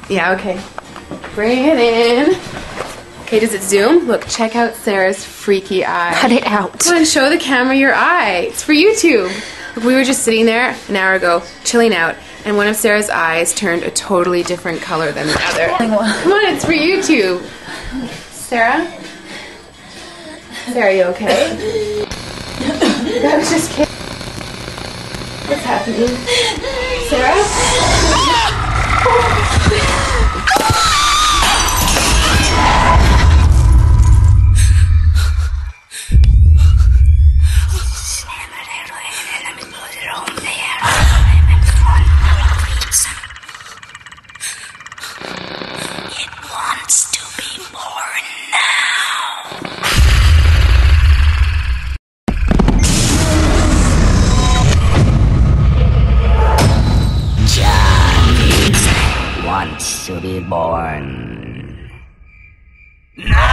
Yeah, okay. Bring it in. Okay, does it zoom? Look, check out Sarah's freaky eye. Cut it out. Come on, show the camera your eye. It's for YouTube. Look, we were just sitting there an hour ago, chilling out, and one of Sarah's eyes turned a totally different color than the other. Come on, it's for YouTube. Sarah? Sarah, are you okay? I was just kidding. What's happening? Sarah? It wants to be born now. Johnny wants to be born. No!